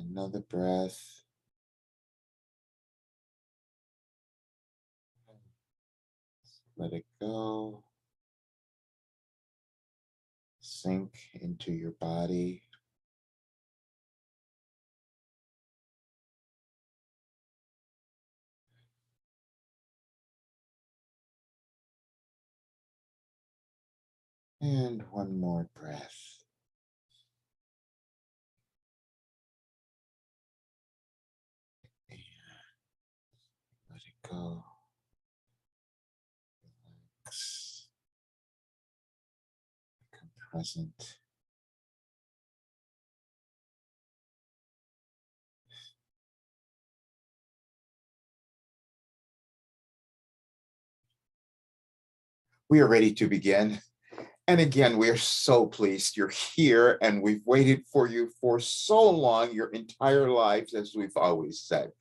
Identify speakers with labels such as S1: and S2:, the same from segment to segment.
S1: Another breath. Let it go. Sink into your body. And one more breath. And let it go. Relax. Become present. We are ready to begin. And again, we are so pleased you're here, and we've waited for you for so long, your entire lives, as we've always said.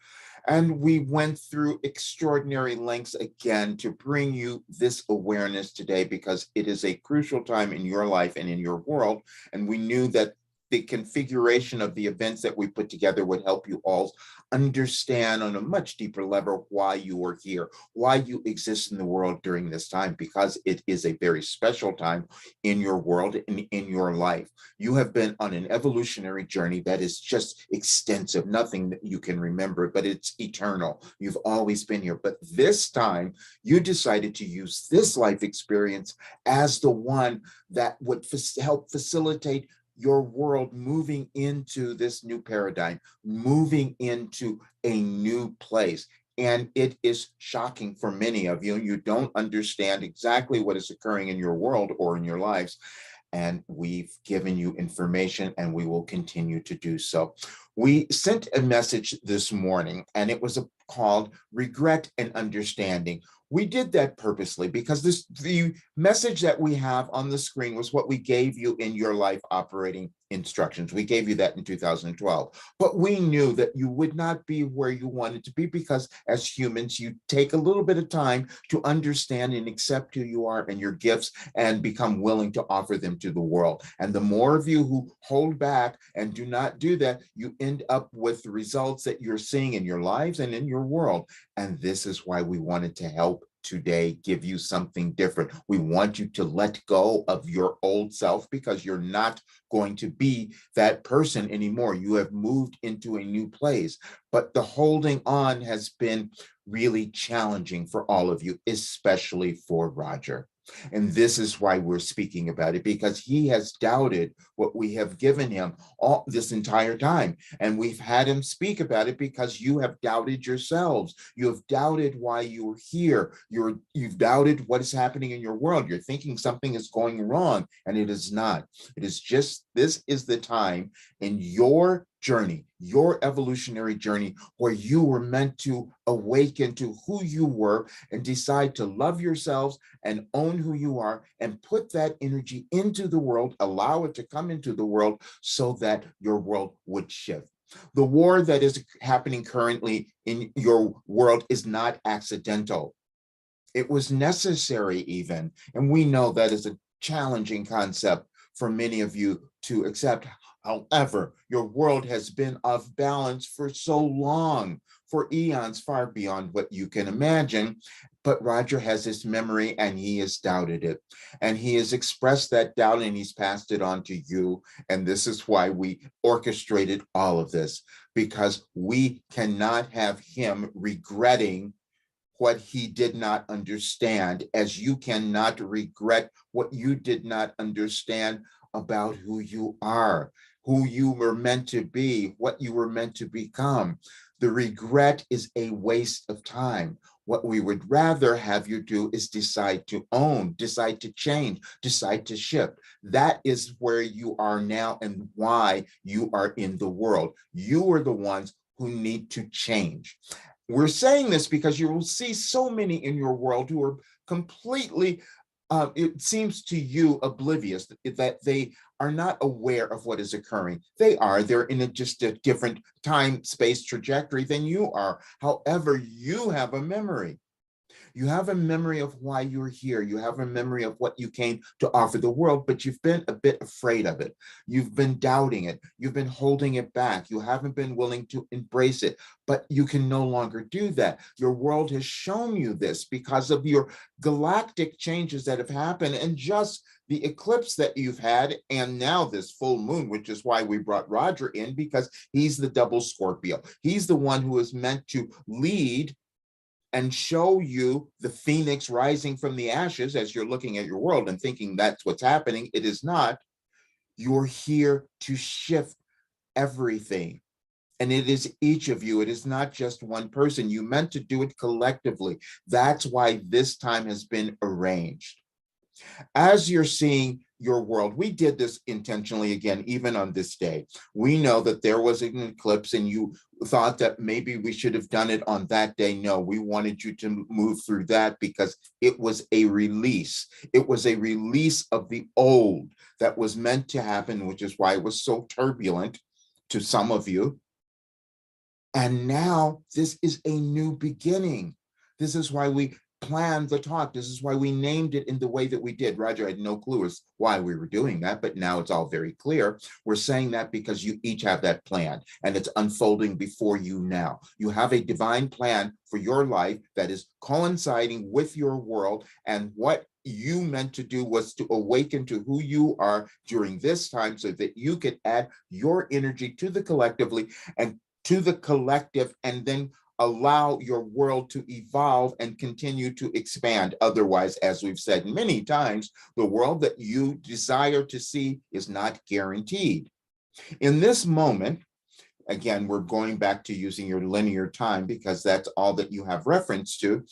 S1: And we went through extraordinary lengths again to bring you this awareness today, because it is a crucial time in your life and in your world. And we knew that the configuration of the events that we put together would help you all understand on a much deeper level why you are here, why you exist in the world during this time, because it is a very special time in your world and in your life. You have been on an evolutionary journey that is just extensive, nothing that you can remember, but it's eternal. You've always been here. But this time, you decided to use this life experience as the one that would help facilitate your world moving into this new paradigm, moving into a new place. And it is shocking for many of you. You don't understand exactly what is occurring in your world or in your lives. And we've given you information, and we will continue to do so. We sent a message this morning, and it was called Regret and Understanding. We did that purposely because the message that we have on the screen was what we gave you in your life operating instructions. We gave you that in 2012, but we knew that you would not be where you wanted to be, because as humans, you take a little bit of time to understand and accept who you are and your gifts, and become willing to offer them to the world. And the more of you who hold back and do not do that, you end up with the results that you're seeing in your lives and in your world. And this is why we wanted to help today, give you something different. We want you to let go of your old self, because you're not going to be that person anymore. You have moved into a new place, but the holding on has been really challenging for all of you, especially for Roger. And this is why we're speaking about it, because he has doubted what we have given him all this entire time. And we've had him speak about it because you have doubted yourselves. You have doubted why you are here. You've doubted what is happening in your world. You're thinking something is going wrong, and it is not. It is just, this is the time in your journey, your evolutionary journey, where you were meant to awaken to who you were and decide to love yourselves and own who you are, and put that energy into the world, allow it to come into the world so that your world would shift. The war that is happening currently in your world is not accidental. It was necessary even, and we know that is a challenging concept for many of you to accept. However, your world has been off balance for so long, for eons, far beyond what you can imagine. But Roger has this memory, and he has doubted it. And he has expressed that doubt, and he's passed it on to you. And this is why we orchestrated all of this, because we cannot have him regretting what he did not understand, as you cannot regret what you did not understand about who you are, who you were meant to be, what you were meant to become. The regret is a waste of time. What we would rather have you do is decide to own, decide to change, decide to shift. That is where you are now and why you are in the world. You are the ones who need to change. We're saying this because you will see so many in your world who are completely, it seems to you, oblivious, that they are not aware of what is occurring. They're in just a different time, space trajectory than you are. However, you have a memory. You have a memory of why you're here. You have a memory of what you came to offer the world, but you've been a bit afraid of it. You've been doubting it. You've been holding it back. You haven't been willing to embrace it, but you can no longer do that. Your world has shown you this because of your galactic changes that have happened and just the eclipse that you've had, and now this full moon, which is why we brought Roger in, because he's the double Scorpio. He's the one who is meant to lead and show you the phoenix rising from the ashes as you're looking at your world and thinking that's what's happening. It is not. You're here to shift everything. And it is each of you. It is not just one person. You meant to do it collectively. That's why this time has been arranged. As you're seeing your world, we did this intentionally again, even on this day. We know that there was an eclipse and you thought that maybe we should have done it on that day. No, we wanted you to move through that because it was a release. It was a release of the old that was meant to happen, which is why it was so turbulent to some of you. And now this is a new beginning. This is why we planned the talk. This is why we named it in the way that we did. Roger had no clue as why we were doing that, but now it's all very clear. We're saying that because you each have that plan and it's unfolding before you now. You have a divine plan for your life that is coinciding with your world, and what you meant to do was to awaken to who you are during this time so that you could add your energy to the collectively and to the collective, and then allow your world to evolve and continue to expand. Otherwise, as we've said many times, the world that you desire to see is not guaranteed. In this moment, again, we're going back to using your linear time because that's all that you have reference to,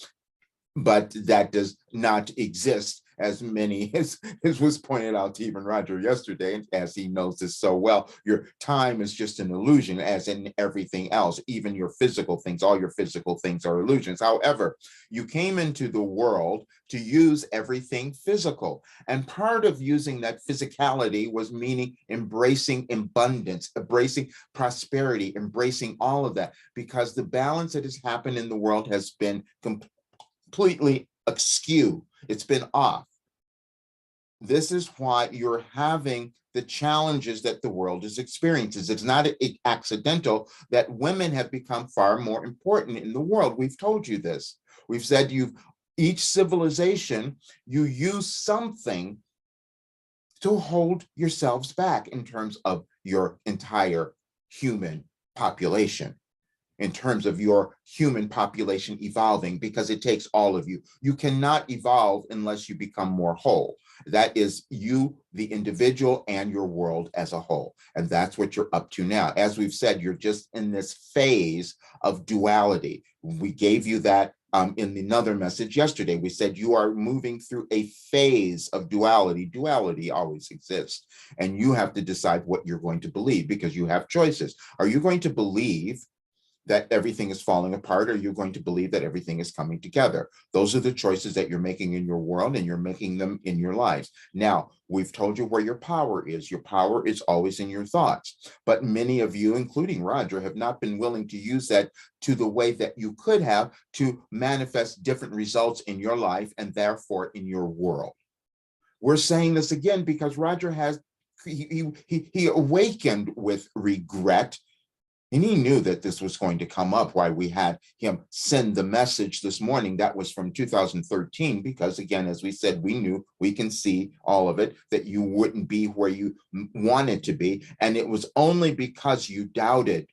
S1: but that does not exist as many as was pointed out to even Roger yesterday, as he knows this so well. Your time is just an illusion, as in everything else, even your physical things. All your physical things are illusions. However, you came into the world to use everything physical. And part of using that physicality was meaning embracing abundance, embracing prosperity, embracing all of that, because the balance that has happened in the world has been completely askew. It's been off. This is why you're having the challenges that the world is experiencing. It's not accidental that women have become far more important in the world. We've told you this. We've said each civilization, you use something to hold yourselves back in terms of your entire human population, in terms of your human population evolving, because it takes all of you. You cannot evolve unless you become more whole. That is you, the individual, and your world as a whole. And that's what you're up to now. As we've said, you're just in this phase of duality. We gave you that in another message yesterday. We said you are moving through a phase of duality. Duality always exists. And you have to decide what you're going to believe, because you have choices. Are you going to believe that everything is falling apart, or are you going to believe that everything is coming together? Those are the choices that you're making in your world, and you're making them in your lives. Now, we've told you where your power is. Your power is always in your thoughts. But many of you, including Roger, have not been willing to use that to the way that you could have to manifest different results in your life and therefore in your world. We're saying this again because Roger he awakened with regret. And he knew that this was going to come up, why we had him send the message this morning. That was from 2013, because again, as we said, we knew, we can see all of it, that you wouldn't be where you wanted to be. And it was only because you doubted.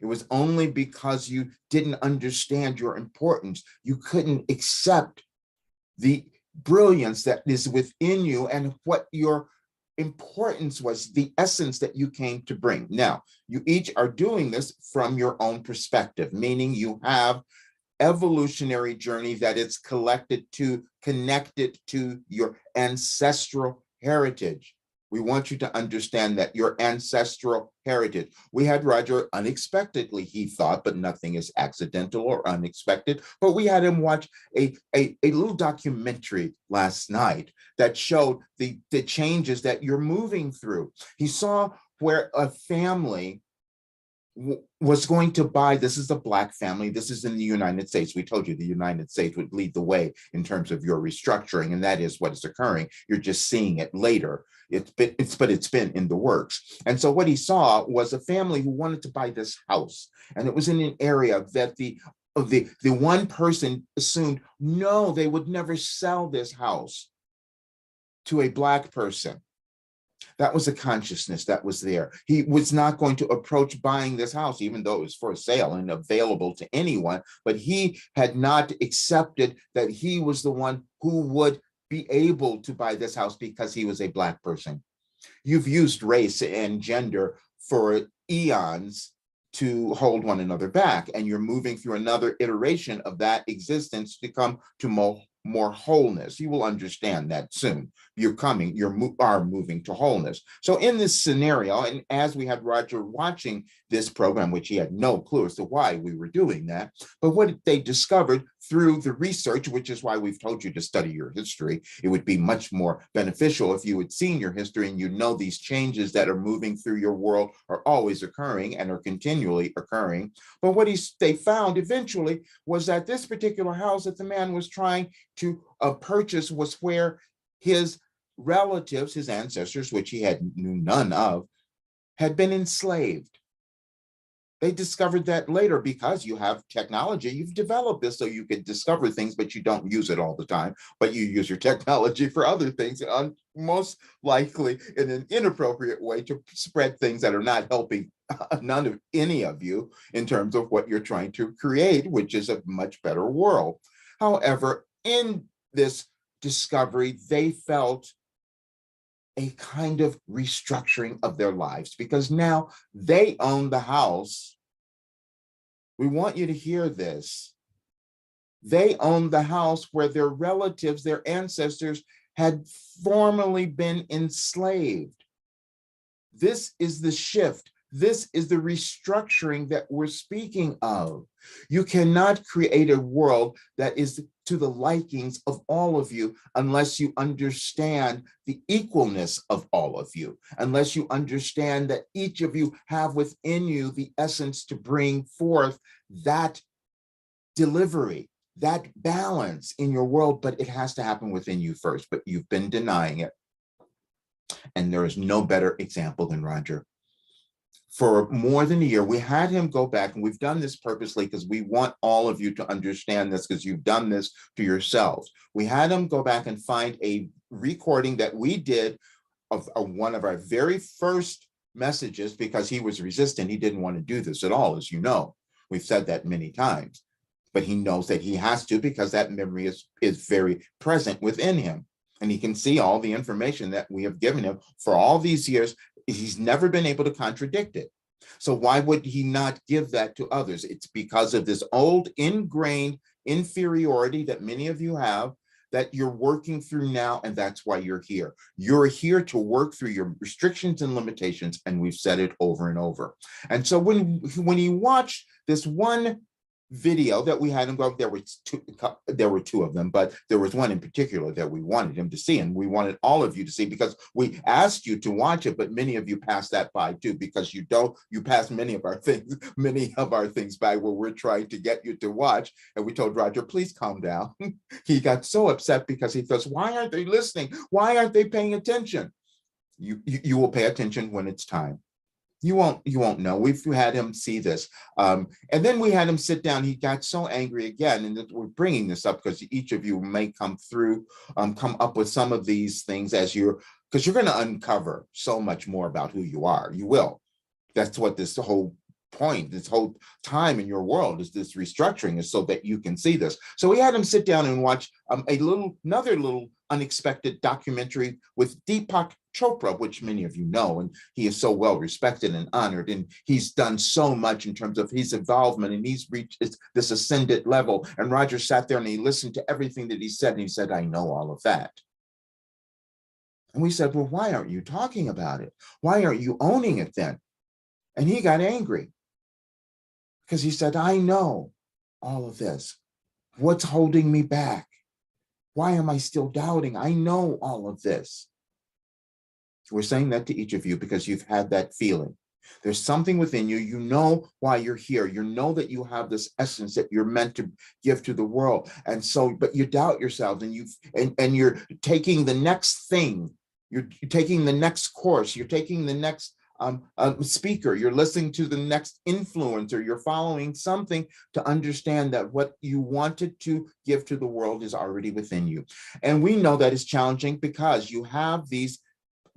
S1: It was only because you didn't understand your importance. You couldn't accept the brilliance that is within you and what your importance was, the essence that you came to bring. Now, you each are doing this from your own perspective, meaning you have evolutionary journey that it's connected to your ancestral heritage. We want you to understand that your ancestral heritage. We had Roger unexpectedly, he thought, but nothing is accidental or unexpected. But we had him watch a little documentary last night that showed the changes that you're moving through. He saw where a family was going to buy, this is a Black family, this is in the United States. We told you the United States would lead the way in terms of your restructuring, and that is what is occurring. You're just seeing it later. It's been in the works. And so what he saw was a family who wanted to buy this house, and it was in an area that the one person assumed, no, they would never sell this house to a Black person. That was a consciousness that was there. He was not going to approach buying this house, even though it was for sale and available to anyone, but he had not accepted that he was the one who would be able to buy this house because he was a Black person. You've used race and gender for eons to hold one another back, and you're moving through another iteration of that existence to come to more wholeness. You will understand that soon. You are moving to wholeness. So in this scenario, and as we had Roger watching this program, which he had no clue as to why we were doing that, but what they discovered through the research, which is why we've told you to study your history, it would be much more beneficial if you had seen your history and you know these changes that are moving through your world are always occurring and are continually occurring. But what they found eventually was that this particular house that the man was trying to purchase was where his relatives, his ancestors, which he knew none of, had been enslaved. They discovered that later because you have technology. You've developed this so you can discover things, but you don't use it all the time. But you use your technology for other things, most likely in an inappropriate way to spread things that are not helping any of you in terms of what you're trying to create, which is a much better world. However, in this discovery, they felt a kind of restructuring of their lives because now they own the house. We want you to hear this. They own the house where their relatives, their ancestors, had formerly been enslaved. This is the shift. This is the restructuring that we're speaking of. You cannot create a world that is to the likings of all of you unless you understand the equalness of all of you, unless you understand that each of you have within you the essence to bring forth that delivery, that balance in your world, but it has to happen within you first, but you've been denying it. And there is no better example than Roger. For more than a year, we had him go back, and we've done this purposely because we want all of you to understand this because you've done this to yourselves. We had him go back and find a recording that we did of one of our very first messages because he was resistant. He didn't want to do this at all, as you know. We've said that many times, but he knows that he has to because that memory is very present within him. And he can see all the information that we have given him for all these years. He's never been able to contradict it. So why would he not give that to others? It's because of this old ingrained inferiority that many of you have that you're working through now, and that's why you're here. You're here to work through your restrictions and limitations, and we've said it over and over. And so when he watched this one video that we had him go, there were two of them, but there was one in particular that we wanted him to see, and we wanted all of you to see because we asked you to watch it, but many of you passed that by too because you pass many of our things by where we're trying to get you to watch, and we told Roger, please calm down. He got so upset because he goes, why aren't they listening? Why aren't they paying attention? You will pay attention when it's time. You won't know. We've had him see this. And then we had him sit down. He got so angry again. And we're bringing this up because each of you may come up with some of these things because you're going to uncover so much more about who you are. You will. That's what this whole point, this whole time in your world is this restructuring is so that you can see this. So we had him sit down and watch another little unexpected documentary with Deepak Chopra, which many of you know, and he is so well respected and honored, and he's done so much in terms of his involvement, and he's reached this ascended level. And Roger sat there and he listened to everything that he said, and he said, I know all of that. And we said, well, why aren't you talking about it? Why aren't you owning it then? And he got angry because he said, I know all of this. What's holding me back? Why am I still doubting? I know all of this. We're saying that to each of you because you've had that feeling. There's something within you. You know why you're here. You know that you have this essence that you're meant to give to the world. And so, but you doubt yourselves, and you're taking the next thing. You're taking the next course. You're taking the next speaker. You're listening to the next influencer. You're following something to understand that what you wanted to give to the world is already within you. And we know that is challenging because you have these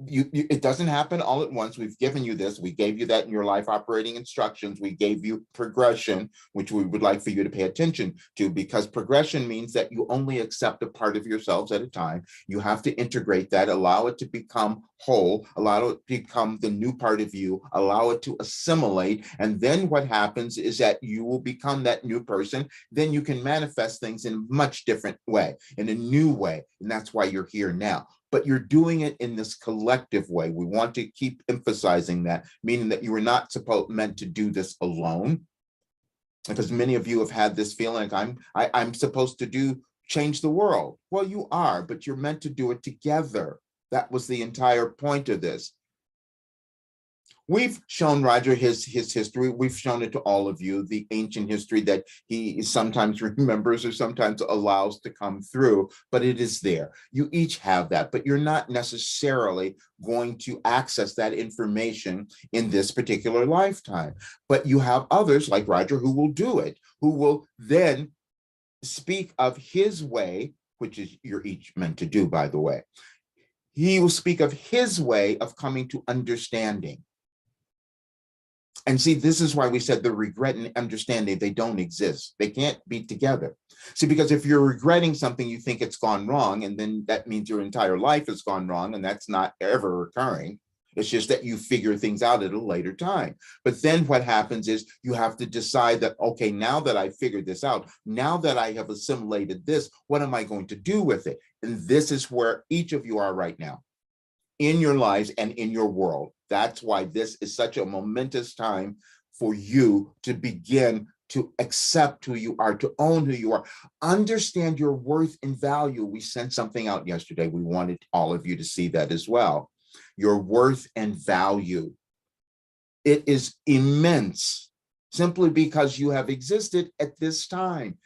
S1: it doesn't happen all at once. We've given you this. We gave you that in your life operating instructions. We gave you progression, which we would like for you to pay attention to, because progression means that you only accept a part of yourselves at a time. You have to integrate that, allow it to become whole, allow it to become the new part of you, allow it to assimilate. And then what happens is that you will become that new person. Then you can manifest things in a much different way, in a new way. And that's why you're here now. But you're doing it in this collective way. We want to keep emphasizing that, meaning that you were not meant to do this alone. Because many of you have had this feeling like I'm supposed to change the world. Well, you are, but you're meant to do it together. That was the entire point of this. We've shown Roger his history. We've shown it to all of you, the ancient history that he sometimes remembers or sometimes allows to come through, but it is there. You each have that, but you're not necessarily going to access that information in this particular lifetime. But you have others like Roger who will do it, who will then speak of his way, which is you're each meant to do, by the way. He will speak of his way of coming to understanding. And see, this is why we said the regret and understanding, they don't exist. They can't be together. See, because if you're regretting something, you think it's gone wrong, and then that means your entire life has gone wrong, and that's not ever occurring. It's just that you figure things out at a later time. But then what happens is you have to decide that, okay, now that I figured this out, now that I have assimilated this, what am I going to do with it? And this is where each of you are right now in your lives and in your world. That's why this is such a momentous time for you to begin to accept who you are, to own who you are, understand your worth and value. We sent something out yesterday. We wanted all of you to see that as well. Your worth and value. It is immense simply because you have existed at this time.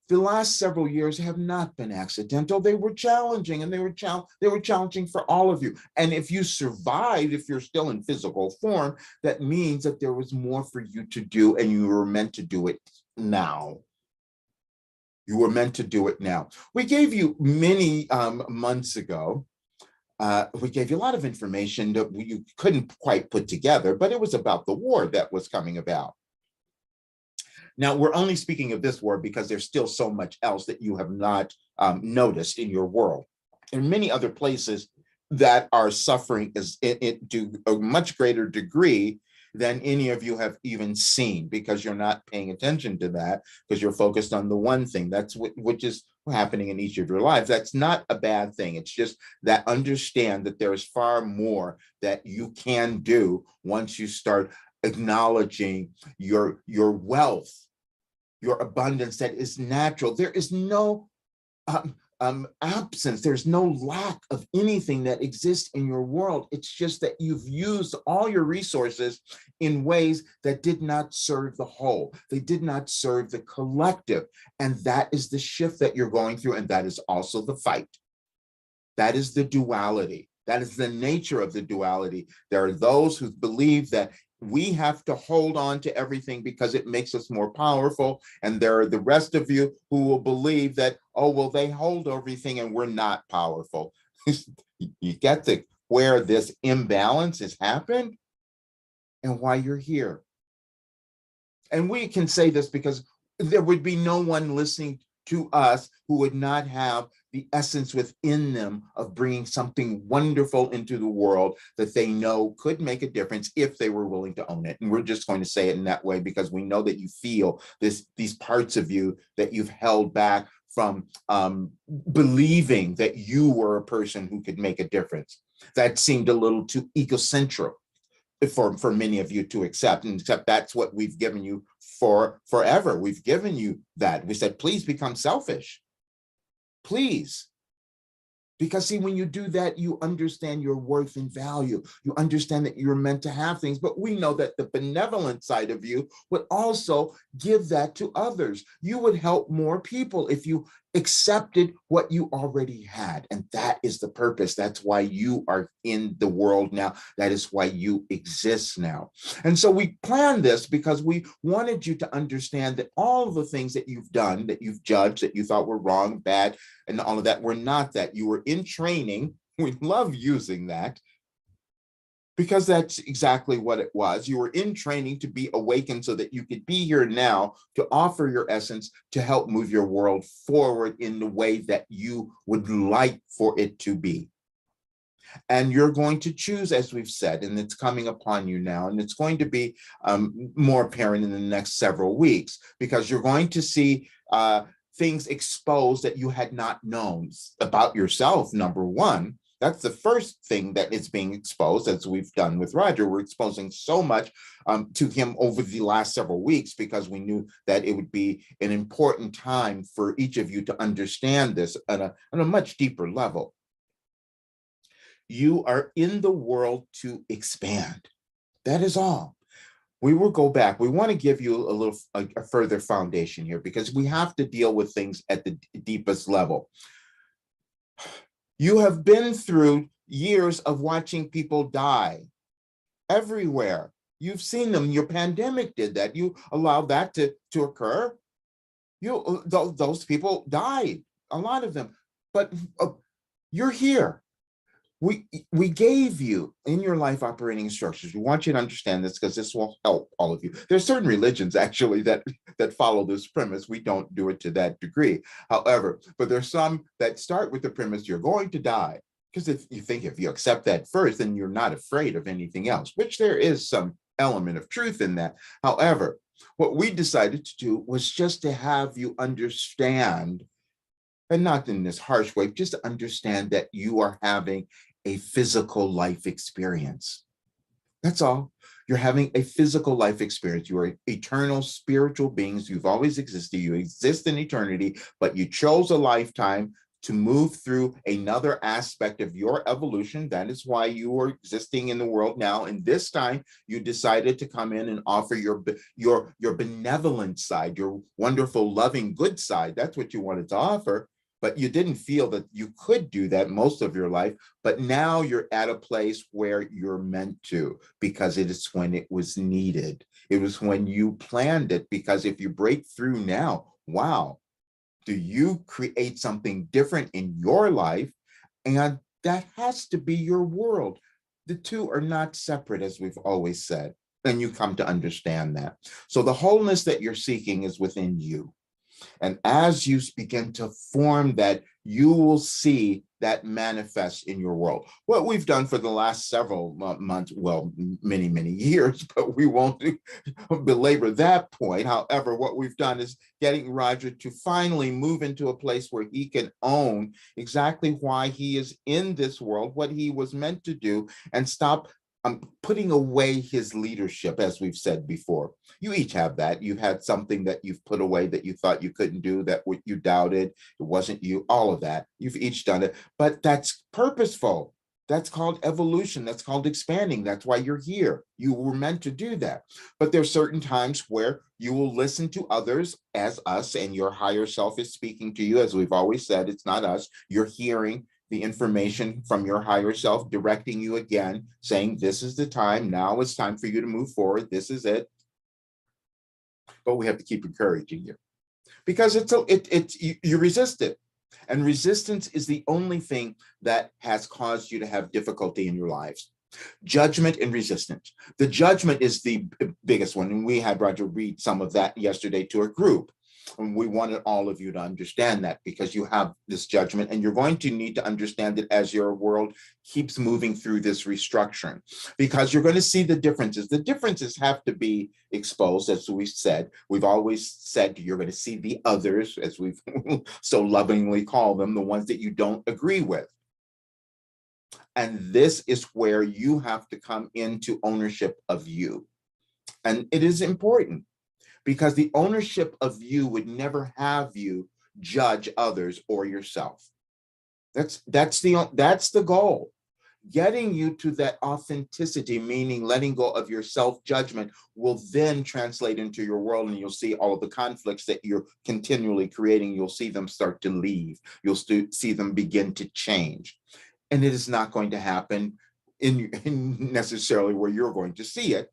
S1: The last several years have not been accidental. They were challenging, and they were challenging for all of you. And if you survived, if you're still in physical form, that means that there was more for you to do, and you were meant to do it now. You were meant to do it now. We gave you many months ago, we gave you a lot of information that you couldn't quite put together, but it was about the war that was coming about. Now, we're only speaking of this war because there's still so much else that you have not noticed in your world. In many other places that are suffering to a much greater degree than any of you have even seen, because you're not paying attention to that, because you're focused on the one thing. That's which is happening in each of your lives. That's not a bad thing. It's just that understand that there is far more that you can do once you start acknowledging your wealth, your abundance that is natural. There is no absence. There's no lack of anything that exists in your world. It's just that you've used all your resources in ways that did not serve the whole. They did not serve the collective. And that is the shift that you're going through. And that is also the fight. That is the duality. That is the nature of the duality. There are those who believe that we have to hold on to everything because it makes us more powerful. And there are the rest of you who will believe that, oh, well, they hold everything and we're not powerful. You get to where this imbalance has happened and why you're here. And we can say this because there would be no one listening to us who would not have the essence within them of bringing something wonderful into the world that they know could make a difference if they were willing to own it. And we're just going to say it in that way because we know that you feel these parts of you that you've held back from believing that you were a person who could make a difference. That seemed a little too egocentric for many of you to accept, and except that's what we've given you for forever. We've given you that. We said, please become selfish. Please. Because see, when you do that, you understand your worth and value. You understand that you're meant to have things. But we know that the benevolent side of you would also give that to others. You would help more people if you accepted what you already had. And that is the purpose. That's why you are in the world now. That is why you exist now. And so we planned this because we wanted you to understand that all of the things that you've done, that you've judged, that you thought were wrong, bad, and all of that were not that. You were in training. We love using that because that's exactly what it was. You were in training to be awakened so that you could be here now to offer your essence to help move your world forward in the way that you would like for it to be. And you're going to choose, as we've said, and it's coming upon you now, and it's going to be more apparent in the next several weeks, because you're going to see things exposed that you had not known about yourself, number one. That's the first thing that is being exposed, as we've done with Roger. We're exposing so much to him over the last several weeks because we knew that it would be an important time for each of you to understand this on a much deeper level. You are in the world to expand. That is all. We will go back. We want to give you a further foundation here because we have to deal with things at the deepest level. You have been through years of watching people die everywhere. You've seen them. Your pandemic did that. You allowed that to occur. Those people died, a lot of them, but you're here. We gave you in your life operating instructions. We want you to understand this because this will help all of you. There's certain religions actually that follow this premise. We don't do it to that degree. However, but there's some that start with the premise you're going to die. Because if you accept that first, then you're not afraid of anything else, which there is some element of truth in that. However, what we decided to do was just to have you understand, and not in this harsh way, just to understand that you are having a physical life experience. That's all. You're having a physical life experience. You are eternal spiritual beings. You've always existed. You exist in eternity, but you chose a lifetime to move through another aspect of your evolution. That is why you are existing in the world now. And this time you decided to come in and offer your benevolent side, your wonderful, loving, good side. That's what you wanted to offer. But you didn't feel that you could do that most of your life. But now you're at a place where you're meant to, because it is when it was needed. It was when you planned it, because if you break through now, wow, do you create something different in your life? And that has to be your world. The two are not separate, as we've always said. And you come to understand that. So the wholeness that you're seeking is within you. And as you begin to form that, you will see that manifest in your world. What we've done for the last several months, well, many, many years, but we won't belabor that point. However, what we've done is getting Roger to finally move into a place where he can own exactly why he is in this world, what he was meant to do, and stop putting away his leadership, as we've said before. You each have that. You've had something that you've put away that you thought you couldn't do, that what you doubted, it wasn't you, all of that. You've each done it, but that's purposeful. That's called evolution. That's called expanding. That's why you're here. You were meant to do that. But there's certain times where you will listen to others as us, and your higher self is speaking to you. As we've always said, it's not us. You're hearing the information from your higher self, directing you again, saying, this is the time, now it's time for you to move forward, this is it. But we have to keep encouraging you, because you resist it. And resistance is the only thing that has caused you to have difficulty in your lives. Judgment and resistance. The judgment is the biggest one. And we had Roger read some of that yesterday to a group. And we wanted all of you to understand that, because you have this judgment, and you're going to need to understand it as your world keeps moving through this restructuring, because you're going to see the differences. The differences have to be exposed, as we said. We've always said you're going to see the others, as we've so lovingly called them, the ones that you don't agree with. And this is where you have to come into ownership of you. And it is important, because the ownership of you would never have you judge others or yourself. That's the goal. Getting you to that authenticity, meaning letting go of your self-judgment, will then translate into your world, and you'll see all of the conflicts that you're continually creating. You'll see them start to leave. You'll see them begin to change. And it is not going to happen in necessarily where you're going to see it.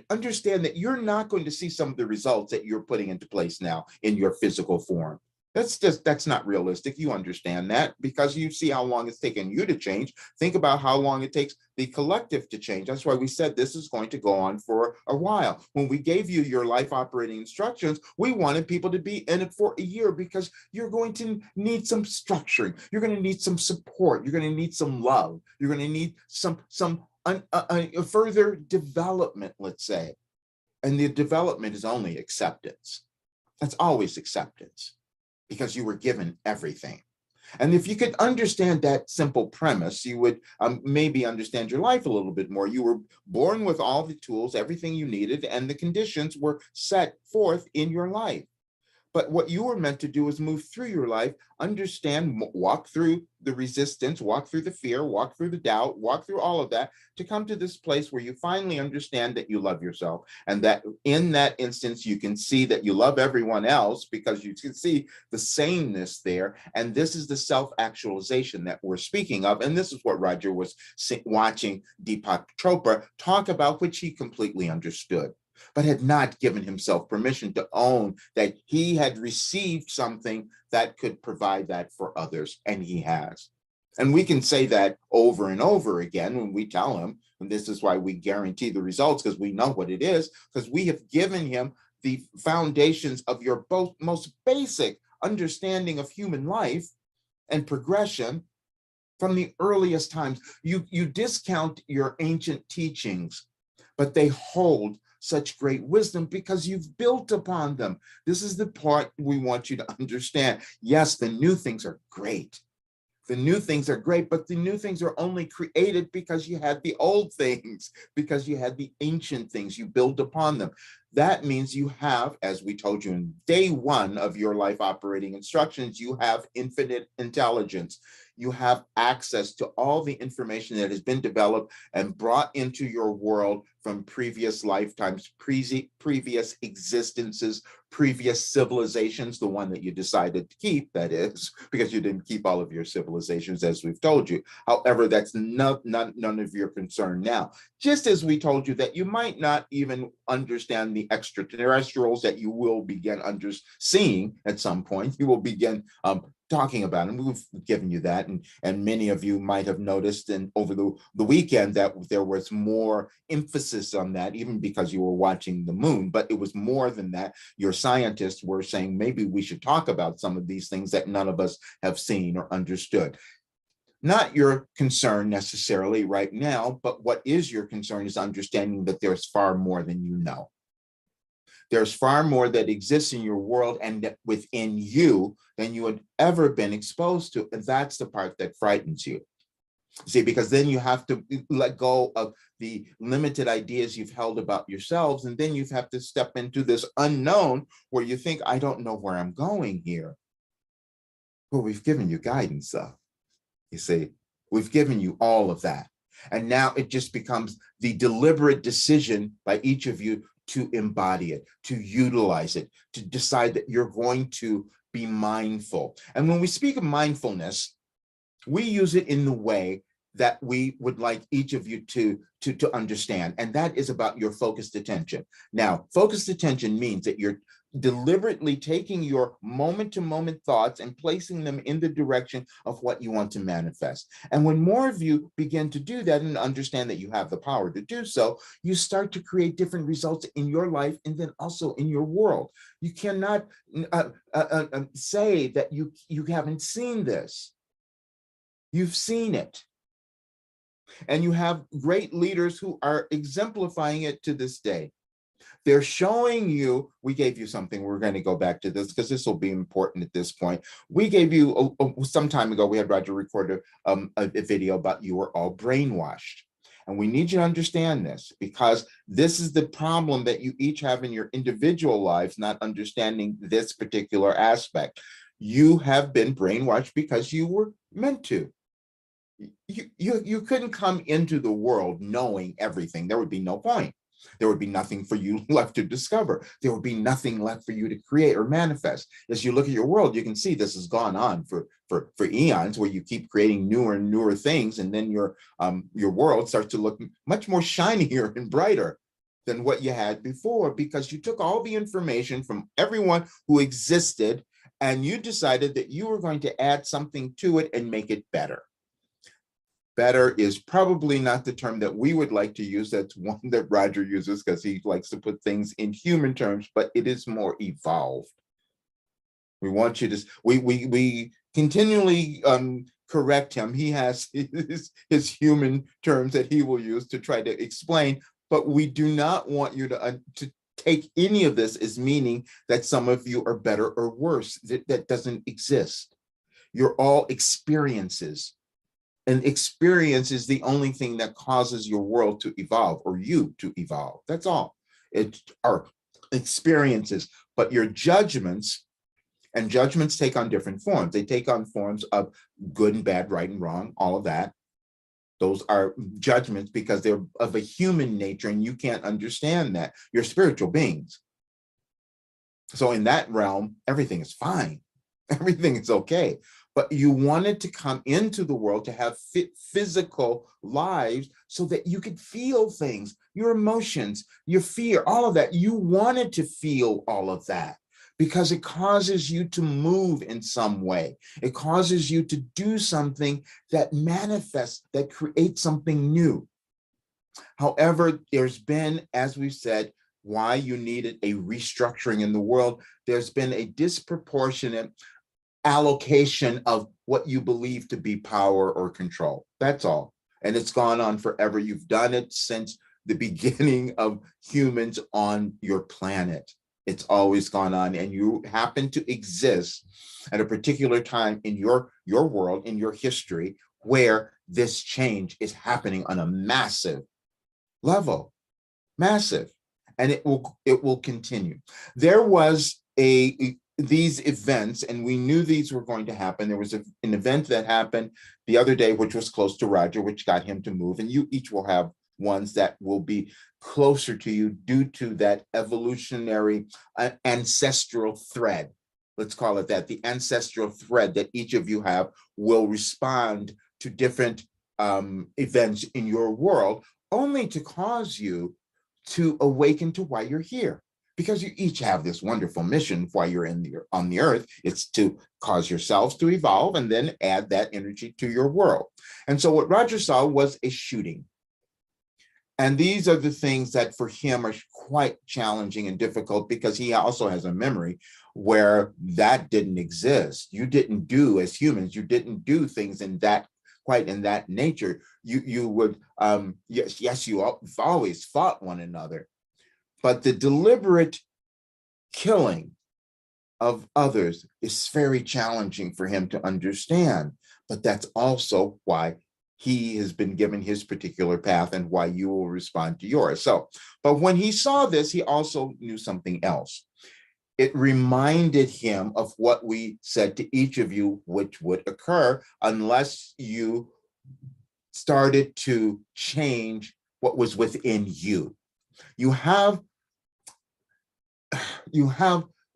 S1: Understand that you're not going to see some of the results that you're putting into place now in your physical form. That's not realistic. You understand that because you see how long it's taken you to change. Think about how long it takes the collective to change. That's why we said this is going to go on for a while. When we gave you your life operating instructions, we wanted people to be in it for a year because you're going to need some structuring. You're going to need some support. You're going to need some love. You're going to need some further development, let's say. And the development is only acceptance. That's always acceptance, because you were given everything. And if you could understand that simple premise, you would maybe understand your life a little bit more. You were born with all the tools, everything you needed, and the conditions were set forth in your life. But what you were meant to do is move through your life, understand, walk through the resistance, walk through the fear, walk through the doubt, walk through all of that to come to this place where you finally understand that you love yourself. And that in that instance, you can see that you love everyone else because you can see the sameness there. And this is the self-actualization that we're speaking of. And this is what Roger was watching Deepak Chopra talk about, which he completely understood, but had not given himself permission to own that he had received something that could provide that for others, and he has. And we can say that over and over again when we tell him, and this is why we guarantee the results, because we know what it is, because we have given him the foundations of your most basic understanding of human life and progression from the earliest times. You discount your ancient teachings, but they hold such great wisdom because you've built upon them. This is the part we want you to understand. Yes, the new things are great. The new things are great, but the new things are only created because you had the old things, because you had the ancient things, you build upon them. That means you have, as we told you in day one of your life operating instructions, you have infinite intelligence. You have access to all the information that has been developed and brought into your world from previous lifetimes, previous existences, previous civilizations, the one that you decided to keep, that is, because you didn't keep all of your civilizations, as we've told you. However, that's none of your concern now. Just as we told you that you might not even understand the extraterrestrials that you will begin seeing at some point. You will begin talking about, and we've given you that, and many of you might have noticed over the weekend that there was more emphasis on that, even because you were watching the moon, but it was more than that. Your scientists were saying maybe we should talk about some of these things that none of us have seen or understood. Not your concern necessarily right now, but what is your concern is understanding that there's far more than you know. There's far more that exists in your world and within you than you had ever been exposed to. And that's the part that frightens you. See, because then you have to let go of the limited ideas you've held about yourselves. And then you have to step into this unknown where you think, I don't know where I'm going here. Well, we've given you guidance, though. You see, we've given you all of that. And now it just becomes the deliberate decision by each of you to embody it, to utilize it, to decide that you're going to be mindful. And when we speak of mindfulness, we use it in the way that we would like each of you to understand, and that is about your focused attention. Now, focused attention means that you're deliberately taking your moment-to-moment thoughts and placing them in the direction of what you want to manifest. And when more of you begin to do that and understand that you have the power to do so, you start to create different results in your life and then also in your world. You cannot say that you haven't seen this. You've seen it. And you have great leaders who are exemplifying it to this day. They're showing you, we gave you something, we're going to go back to this because this will be important at this point. We gave you, some time ago, we had Roger record a video about you were all brainwashed. And we need you to understand this because this is the problem that you each have in your individual lives, not understanding this particular aspect. You have been brainwashed because you were meant to. You couldn't come into the world knowing everything. There would be no point. There would be nothing for you left to discover. There would be nothing left for you to create or manifest. As you look at your world, you can see this has gone on for eons, where you keep creating newer and newer things, and then your world starts to look much more shinier and brighter than what you had before, because you took all the information from everyone who existed and you decided that you were going to add something to it and make it better. Better is probably not the term that we would like to use. That's one that Roger uses because he likes to put things in human terms, but it is more evolved. We want you to, we continually correct him. He has his human terms that he will use to try to explain, but we do not want you to take any of this as meaning that some of you are better or worse. That doesn't exist. You're all experiences. And experience is the only thing that causes your world to evolve, or you to evolve. That's all. It are experiences, but your judgments, and judgments take on different forms. They take on forms of good and bad, right and wrong, all of that. Those are judgments because they're of a human nature, and you can't understand that. You're spiritual beings. So in that realm, everything is fine. Everything is okay. But you wanted to come into the world to have physical lives so that you could feel things, your emotions, your fear, all of that. You wanted to feel all of that because it causes you to move in some way. It causes you to do something that manifests, that creates something new. However, there's been, as we've said, why you needed a restructuring in the world. There's been a disproportionate allocation of what you believe to be power or control. That's all. And it's gone on forever. You've done it since the beginning of humans on your planet. It's always gone on, and you happen to exist at a particular time in your world, in your history, where this change is happening on a massive level. Massive. And it will continue. There was these events, and we knew these were going to happen. There was an event that happened the other day, which was close to Roger, which got him to move. And you each will have ones that will be closer to you due to that evolutionary ancestral thread. Let's call it that. The ancestral thread that each of you have will respond to different events in your world, only to cause you to awaken to why you're here. Because you each have this wonderful mission while you're on the earth. It's to cause yourselves to evolve and then add that energy to your world. And so what Roger saw was a shooting. And these are the things that for him are quite challenging and difficult, because he also has a memory where that didn't exist. You didn't do, as humans, you didn't do things in that quite in that nature. You would, yes, you've always fought one another. But the deliberate killing of others is very challenging for him to understand. But that's also why he has been given his particular path and why you will respond to yours. So, but when he saw this, he also knew something else. It reminded him of what we said to each of you, which would occur unless you started to change what was within you. You have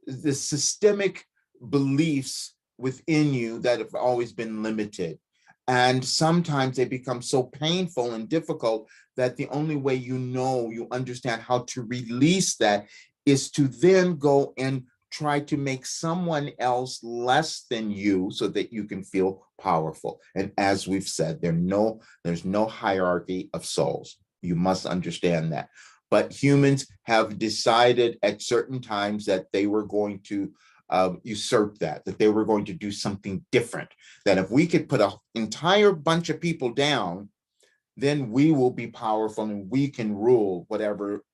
S1: the systemic beliefs within you that have always been limited. And sometimes they become so painful and difficult that the only way you understand how to release that is to then go and try to make someone else less than you so that you can feel powerful. And as we've said, there's no hierarchy of souls. You must understand that. But humans have decided at certain times that they were going to usurp that they were going to do something different, that if we could put an entire bunch of people down, then we will be powerful and we can rule whatever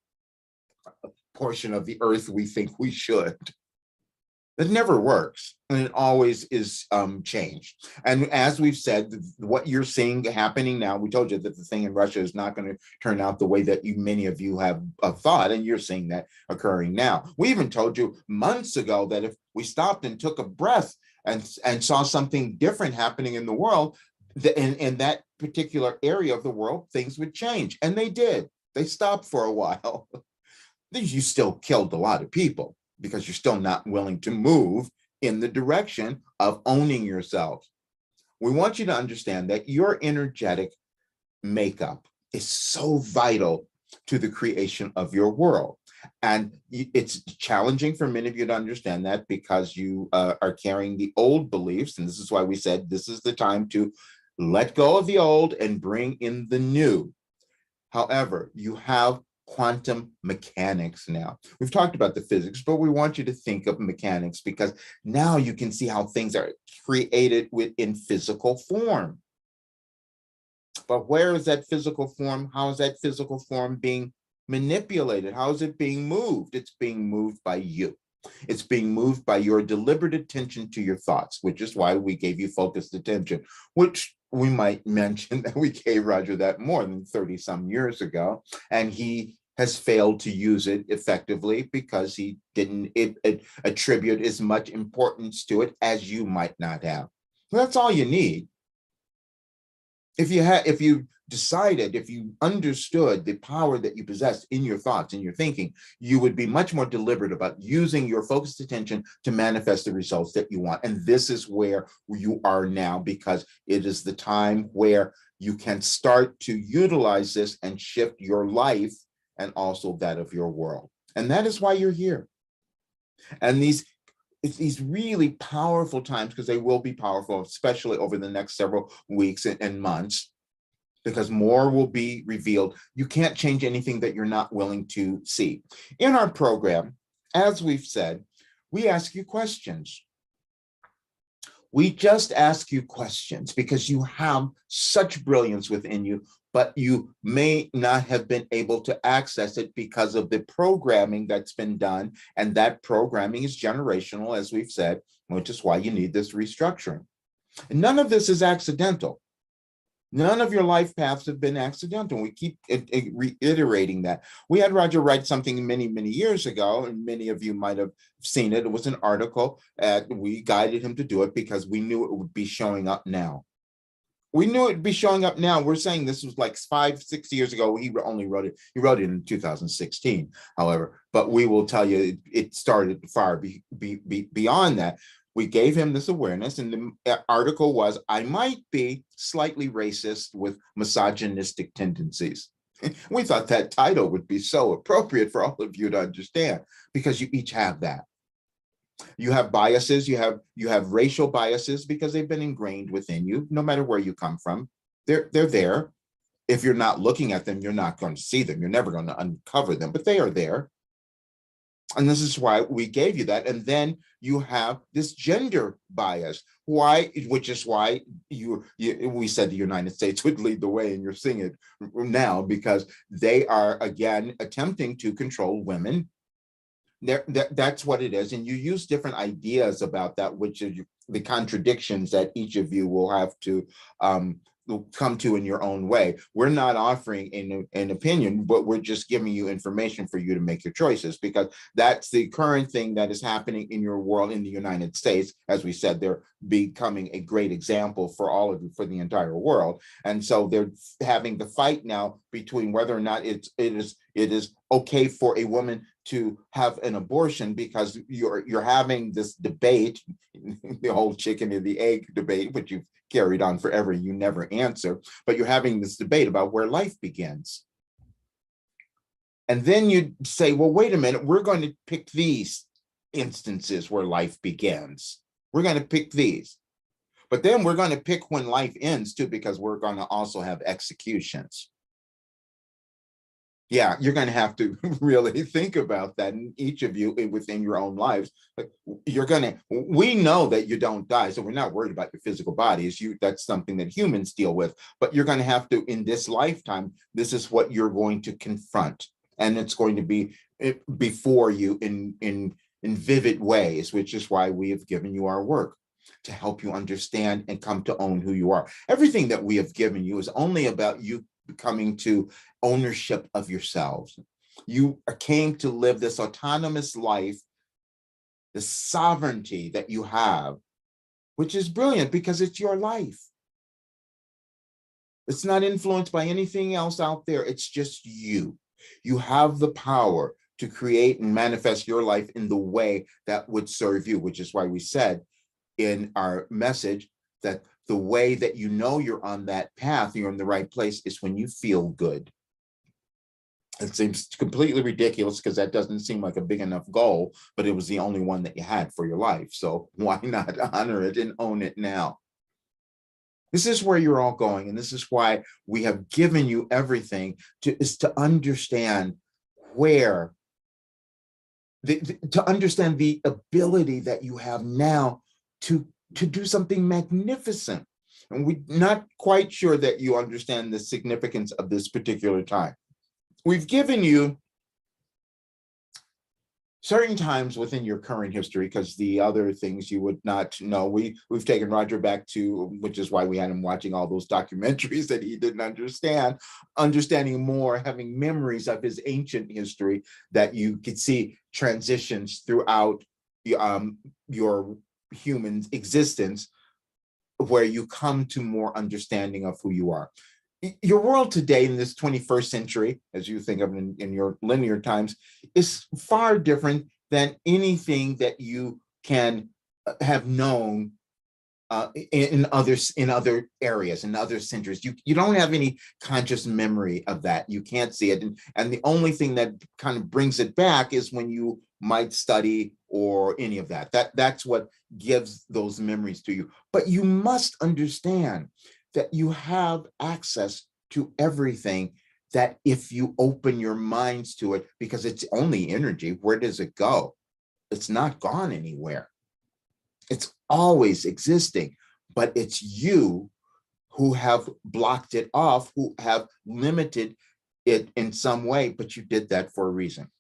S1: portion of the earth we think we should. That never works, and it always is changed. And as we've said, what you're seeing happening now, we told you that the thing in Russia is not going to turn out the way that many of you have thought, and you're seeing that occurring now. We even told you months ago that if we stopped and took a breath, and saw something different happening in the world, in that particular area of the world, things would change. And they did. They stopped for a while. You still killed a lot of people because you're still not willing to move in the direction of owning yourself. We want you to understand that your energetic makeup is so vital to the creation of your world. And it's challenging for many of you to understand that because you are carrying the old beliefs. And this is why we said this is the time to let go of the old and bring in the new. However, you have quantum mechanics now. We've talked about the physics, but we want you to think of mechanics because now you can see how things are created within physical form. But where is that physical form? How is that physical form being manipulated? How is it being moved? It's being moved by you. It's being moved by your deliberate attention to your thoughts, which is why we gave you focused attention, which we might mention that we gave Roger that more than 30 some years ago. And he has failed to use it effectively because he didn't attribute as much importance to it as you might not have. Well, that's all you need. If you decided, if you understood the power that you possess in your thoughts and your thinking, you would be much more deliberate about using your focused attention to manifest the results that you want. And this is where you are now, because it is the time where you can start to utilize this and shift your life and also that of your world. And that is why you're here. And it's these really powerful times, because they will be powerful, especially over the next several weeks and months, because more will be revealed. You can't change anything that you're not willing to see. In our program, as we've said, we ask you questions. We just ask you questions because you have such brilliance within you, but you may not have been able to access it because of the programming that's been done. And that programming is generational, as we've said, which is why you need this restructuring. And none of this is accidental. None of your life paths have been accidental. We keep reiterating that. We had Roger write something many, many years ago, and many of you might have seen it. It was an article. We guided him to do it because we knew it would be showing up now. We knew it'd be showing up now. We're saying this was like 5-6 years ago. He only wrote it. He wrote it in 2016, however. But we will tell you it started far beyond that. We gave him this awareness, and the article was, I might be slightly racist with misogynistic tendencies. We thought that title would be so appropriate for all of you to understand, because you each have that. You have biases, you have racial biases because they've been ingrained within you, no matter where you come from. They're there. If you're not looking at them, you're not going to see them. You're never going to uncover them, but they are there. And this is why we gave you that. And then you have this gender bias. Why? Which is why we said the United States would lead the way, and you're seeing it now, because they are, again, attempting to control women. That's what it is. And you use different ideas about that, which is the contradictions that each of you will have to come to in your own way. We're not offering an opinion, but we're just giving you information for you to make your choices, because that's the current thing that is happening in your world in the United States. As we said, they're becoming a great example for all of you, for the entire world. And so they're having the fight now between whether or not it is okay for a woman to have an abortion, because you're having this debate, the whole chicken and the egg debate, which you've carried on forever, you never answer, but you're having this debate about where life begins. And then you say, well, wait a minute, we're going to pick these instances where life begins. We're going to pick these. But then we're going to pick when life ends too, because we're going to also have executions. Yeah, you're going to have to really think about that, and each of you within your own lives. But we know that you don't die, so we're not worried about your physical bodies. That's something that humans deal with. But you're going to have to, in this lifetime, this is what you're going to confront, and it's going to be before you in vivid ways, which is why we have given you our work, to help you understand and come to own who you are. Everything that we have given you is only about you coming to ownership of yourselves. You came to live this autonomous life, the sovereignty that you have which is brilliant because it's your life. It's not influenced by anything else out there. It's just you. You have the power to create and manifest your life in the way that would serve you, which is why we said in our message that the way that you know you're on that path, you're in the right place, is when you feel good. It seems completely ridiculous because that doesn't seem like a big enough goal, but it was the only one that you had for your life. So why not honor it and own it now? This is where you're all going, and this is why we have given you everything is to understand where, to understand the ability that you have now to do something magnificent. And we're not quite sure that you understand the significance of this particular time. We've given you certain times within your current history, because the other things you would not know. We've taken Roger back to, which is why we had him watching all those documentaries that he didn't understand, understanding more, having memories of his ancient history that you could see transitions throughout your human existence, where you come to more understanding of who you are. Your world today in this 21st century, as you think of in your linear times, is far different than anything that you can have known in other areas, in other centuries. You don't have any conscious memory of that. You can't see it. And the only thing that kind of brings it back is when you might study or any of that. That's what gives those memories to you. But you must understand that you have access to everything, that if you open your minds to it, because it's only energy, where does it go? It's not gone anywhere. It's always existing, but it's you who have blocked it off, who have limited it in some way, but you did that for a reason.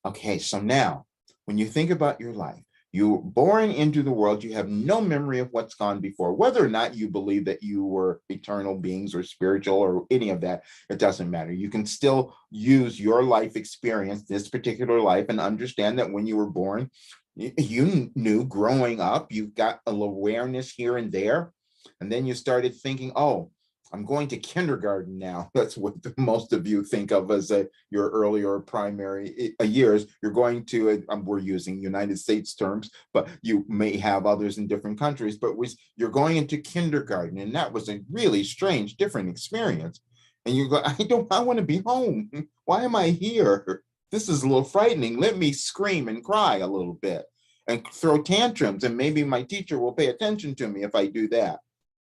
S1: Okay, so now, when you think about your life, you're born into the world, you have no memory of what's gone before. Whether or not you believe that you were eternal beings or spiritual or any of that, it doesn't matter. You can still use your life experience, this particular life, and understand that when you were born, you knew growing up, you got a little awareness here and there, and then you started thinking, oh, I'm going to kindergarten now. That's what most of you think of as your earlier primary years. You're going to, we're using United States terms, but you may have others in different countries, but you're going into kindergarten, and that was a really strange, different experience. And you go, I want to be home. Why am I here? This is a little frightening. Let me scream and cry a little bit and throw tantrums, and maybe my teacher will pay attention to me if I do that.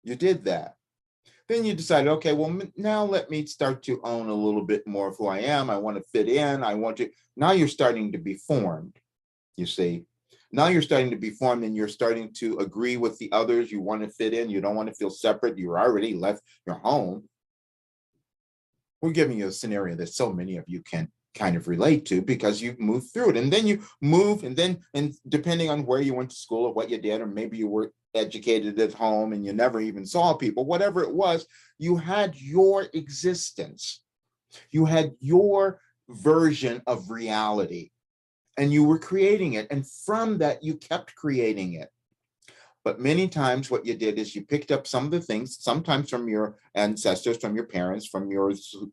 S1: You did that. Then you decided, okay, well, now let me start to own a little bit more of who I am. I want to fit in. I want to. Now you're starting to be formed, you see. Now you're starting to be formed, and you're starting to agree with the others. You want to fit in. You don't want to feel separate. You're already left your home. We're giving you a scenario that so many of you can kind of relate to, because you moved through it. And then you move, and depending on where you went to school or what you did, or maybe you were educated at home and you never even saw people, whatever it was, you had your existence. You had your version of reality, and you were creating it. And from that, you kept creating it. But many times what you did is you picked up some of the things, sometimes from your ancestors, from your parents, from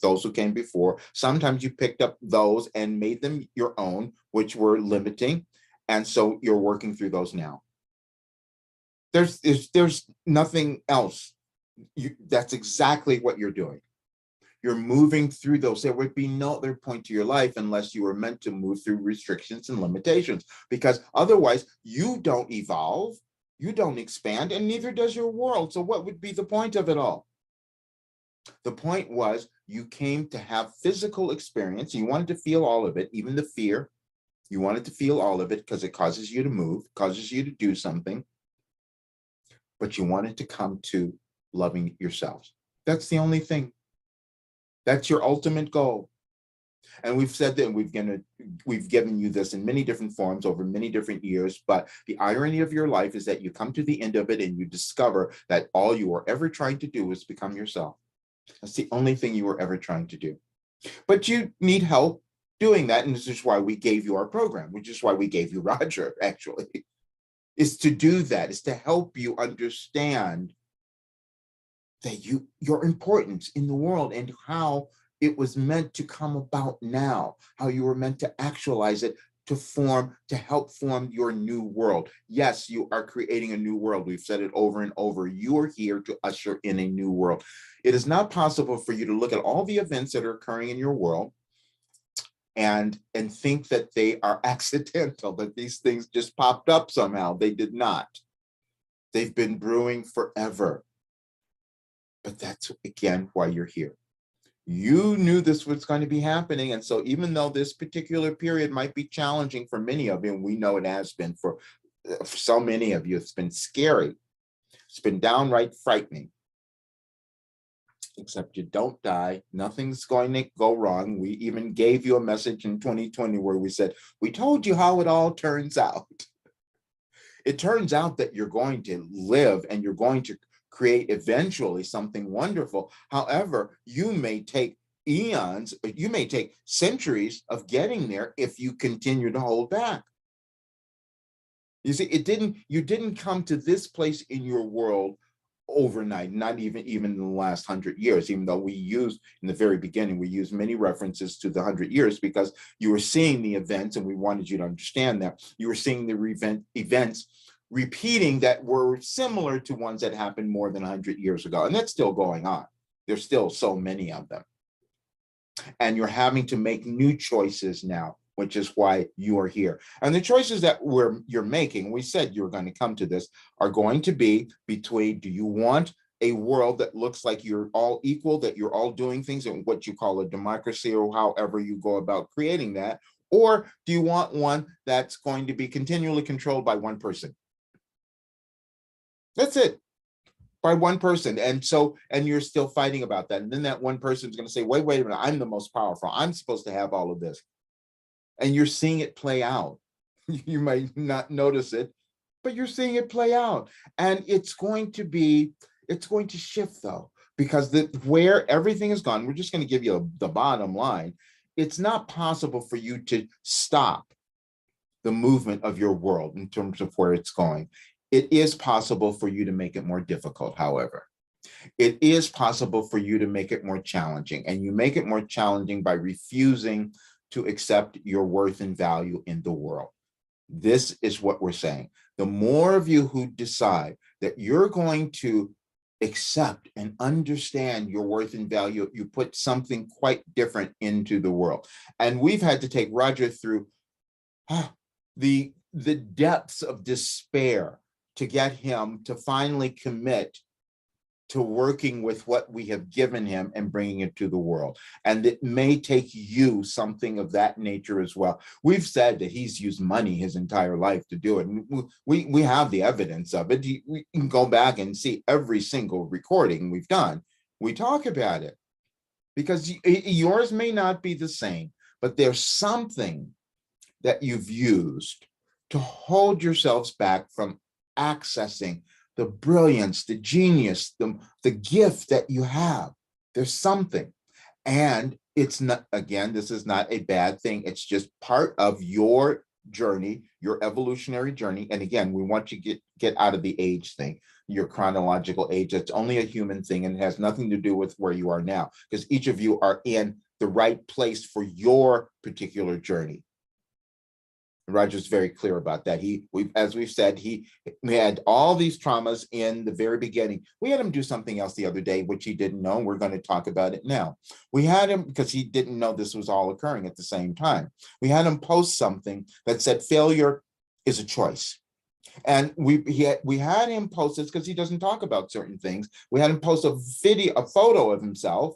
S1: those who came before. Sometimes you picked up those and made them your own, which were limiting. And so you're working through those now. There's nothing else. That's exactly what you're doing. You're moving through those. There would be no other point to your life unless you were meant to move through restrictions and limitations, because otherwise you don't evolve. You don't expand, and neither does your world. So what would be the point of it all? The point was you came to have physical experience. You wanted to feel all of it, even the fear. You wanted to feel all of it because it causes you to move, causes you to do something. But you wanted to come to loving yourselves. That's the only thing. That's your ultimate goal. And we've said that we've given you this in many different forms over many different years, but the irony of your life is that you come to the end of it and you discover that all you were ever trying to do was become yourself. That's the only thing you were ever trying to do. But you need help doing that, and this is why we gave you our program, which is why we gave you Roger, actually. is to do that, is to help you understand that your importance in the world and how it was meant to come about now, how you were meant to actualize it to help form your new world. Yes, you are creating a new world. We've said it over and over. You are here to usher in a new world. It is not possible for you to look at all the events that are occurring in your world and think that they are accidental, that these things just popped up somehow. They did not. They've been brewing forever. But that's, again, why you're here. You knew this was going to be happening. And so even though this particular period might be challenging for many of you, and we know it has been for so many of you, it's been scary. It's been downright frightening. Except you don't die. Nothing's going to go wrong. We even gave you a message in 2020 where we said, we told you how it all turns out. It turns out that you're going to live and you're going to create eventually something wonderful. However, you may take eons, you may take centuries of getting there if you continue to hold back. You see, you didn't come to this place in your world overnight, not even in the last 100 years, even though we used, in the very beginning, we used many references to the 100 years because you were seeing the events and we wanted you to understand that. You were seeing the events repeating that were similar to ones that happened more than 100 years ago. And that's still going on. There's still so many of them. And you're having to make new choices now, which is why you are here. And the choices that you're making, we said you were going to come to this, are going to be between, do you want a world that looks like you're all equal, that you're all doing things in what you call a democracy or however you go about creating that? Or do you want one that's going to be continually controlled by one person? That's it, by one person. And you're still fighting about that. And then that one person is going to say, wait a minute, I'm the most powerful. I'm supposed to have all of this. And you're seeing it play out. You might not notice it, but you're seeing it play out. And it's going to shift though, because where everything is gone, we're just going to give you the bottom line. It's not possible for you to stop the movement of your world in terms of where it's going. It is possible for you to make it more difficult, however. It is possible for you to make it more challenging, and you make it more challenging by refusing to accept your worth and value in the world. This is what we're saying. The more of you who decide that you're going to accept and understand your worth and value, you put something quite different into the world. And we've had to take Roger through the depths of despair to get him to finally commit to working with what we have given him and bringing it to the world. And it may take you something of that nature as well. We've said that he's used money his entire life to do it. And we have the evidence of it. We can go back and see every single recording we've done. We talk about it because yours may not be the same, but there's something that you've used to hold yourselves back from accessing the brilliance, the genius, the gift that you have. There's something. And it's not, again, this is not a bad thing. It's just part of your journey, your evolutionary journey. And again, we want you to get out of the age thing, your chronological age. It's only a human thing and it has nothing to do with where you are now, because each of you are in the right place for your particular journey. Roger's very clear about that. As we've said, we had all these traumas in the very beginning. We had him do something else the other day, which he didn't know, and we're going to talk about it now. We had him, because he didn't know this was all occurring at the same time. We had him post something that said failure is a choice. And we had him post this because he doesn't talk about certain things. We had him post a photo of himself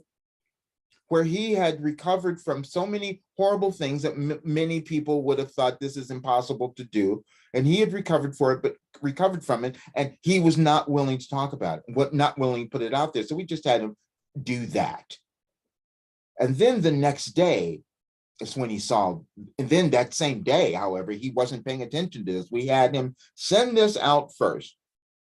S1: where he had recovered from so many horrible things that many people would have thought this is impossible to do. And he had recovered from it, and he was not willing to talk about it, not willing to put it out there. So we just had him do that. And then the next day is when and then that same day, however, he wasn't paying attention to this. We had him send this out first.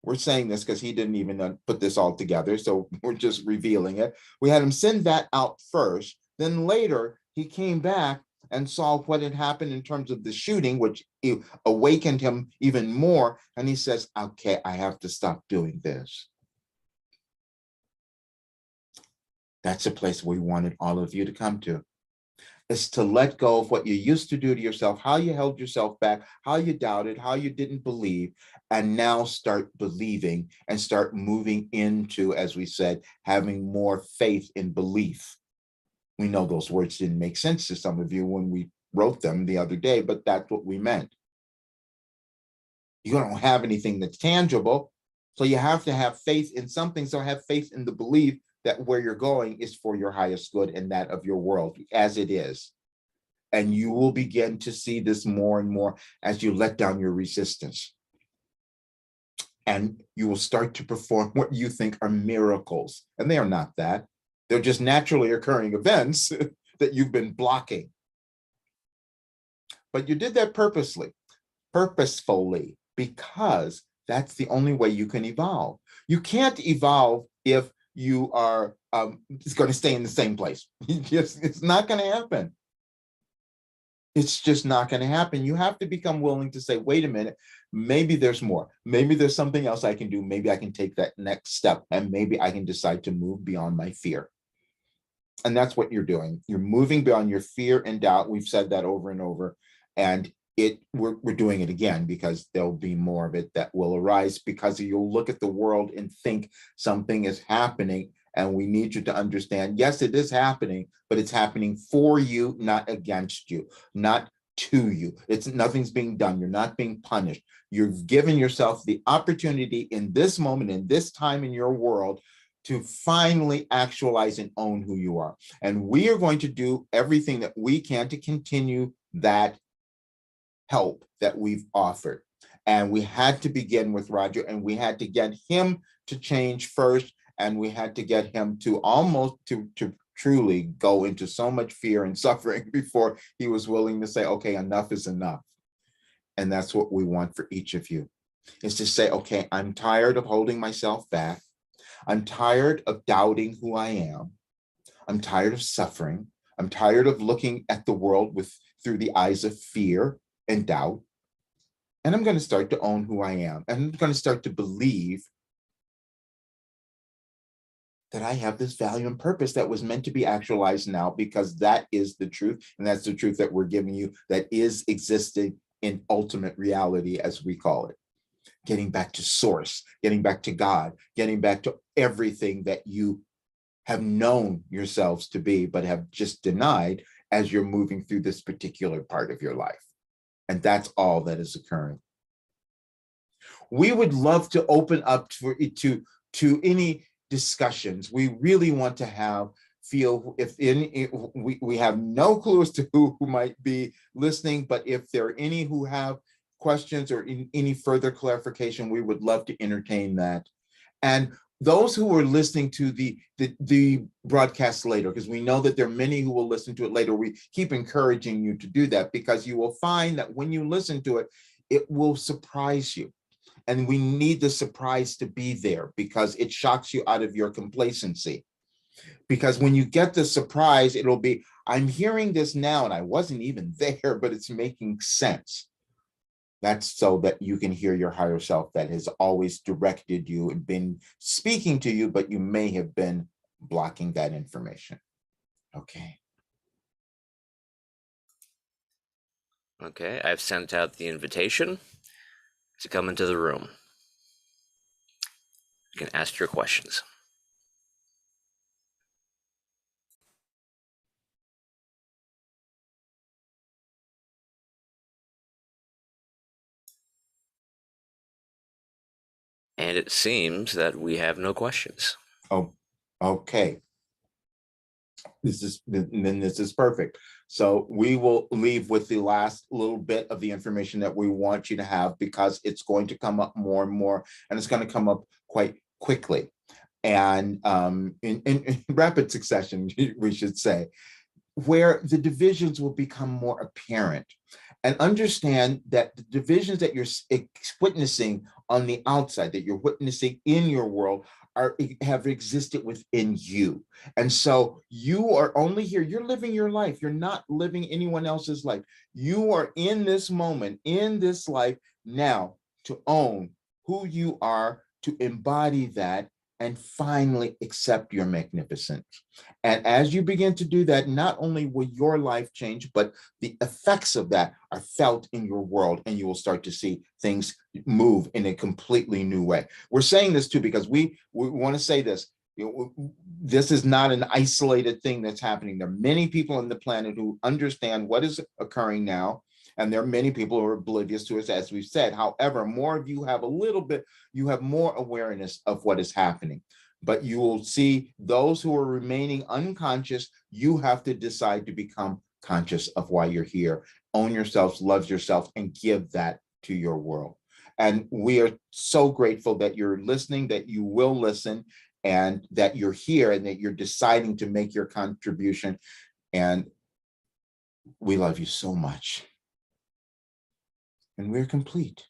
S1: We're saying this because he didn't even put this all together, so we're just revealing it. We had him send that out first. Then later, he came back and saw what had happened in terms of the shooting, which it awakened him even more. And he says, okay, I have to stop doing this. That's a place we wanted all of you to come to, is to let go of what you used to do to yourself, how you held yourself back, how you doubted, how you didn't believe, and now start believing and start moving into, as we said, having more faith in belief. We know those words didn't make sense to some of you when we wrote them the other day, but that's what we meant. You don't have anything that's tangible, so you have to have faith in something. So have faith in the belief that where you're going is for your highest good and that of your world, as it is. And you will begin to see this more and more as you let down your resistance. And you will start to perform what you think are miracles. And they are not that. They're just naturally occurring events that you've been blocking. But you did that purposefully, because that's the only way you can evolve. You can't evolve if you are it's going to stay in the same place. It's not going to happen. It's just not going to happen. You have to become willing to say, wait a minute, maybe there's more. Maybe there's something else I can do. Maybe I can take that next step, and maybe I can decide to move beyond my fear. And that's what you're doing. You're moving beyond your fear and doubt. We've said that over and over. And we're doing it again because there'll be more of it that will arise, because you'll look at the world and think something is happening. And we need you to understand, yes, it is happening, but it's happening for you, not against you, not to you. Nothing's being done. You're not being punished. You've given yourself the opportunity in this moment, in this time in your world, to finally actualize and own who you are. And we are going to do everything that we can to continue that help that we've offered. And we had to begin with Roger, and we had to get him to change first. And we had to get him to almost to truly go into so much fear and suffering before he was willing to say, okay, enough is enough. And that's what we want for each of you, is to say, okay, I'm tired of holding myself back. I'm tired of doubting who I am. I'm tired of suffering. I'm tired of looking at the world through the eyes of fear and doubt. And I'm going to start to own who I am. And I'm going to start to believe that I have this value and purpose that was meant to be actualized now, because that is the truth. And that's the truth that we're giving you, that is existing in ultimate reality, as we call it. Getting back to source, getting back to God, getting back to everything that you have known yourselves to be, but have just denied as you're moving through this particular part of your life. And that's all that is occurring. We would love to open up to any discussions. We really want to we have no clue as to who might be listening, but if there are any who have questions or any further clarification, we would love to entertain that. And those who are listening to the broadcast later, because we know that there are many who will listen to it later, we keep encouraging you to do that, because you will find that when you listen to it, it will surprise you. And we need the surprise to be there, because it shocks you out of your complacency. Because when you get the surprise, it'll be, I'm hearing this now and I wasn't even there, but it's making sense. That's so that you can hear your higher self that has always directed you and been speaking to you, but you may have been blocking that information. Okay.
S2: Okay, I've sent out the invitation to come into the room. You can ask your questions. And it seems that we have no questions.
S1: Oh, okay. This is perfect. So we will leave with the last little bit of the information that we want you to have, because it's going to come up more and more, and it's going to come up quite quickly, and in rapid succession, we should say, where the divisions will become more apparent. And understand that the divisions that you're witnessing on the outside, that you're witnessing in your world, have existed within you. And so you are only here. You're living your life. You're not living anyone else's life. You are in this moment, in this life now, to own who you are, to embody that, and finally accept your magnificence. And as you begin to do that, not only will your life change, but the effects of that are felt in your world, and you will start to see things move in a completely new way. We're saying this too because we want to say this. This is not an isolated thing that's happening. There are many people on the planet who understand what is occurring now, and there are many people who are oblivious to it, as we've said. However, more of you have a little bit, you have more awareness of what is happening. But you will see those who are remaining unconscious, you have to decide to become conscious of why you're here. Own yourselves, love yourself, and give that to your world. And we are so grateful that you're listening, that you will listen, and that you're here, and that you're deciding to make your contribution. And we love you so much. And we're complete.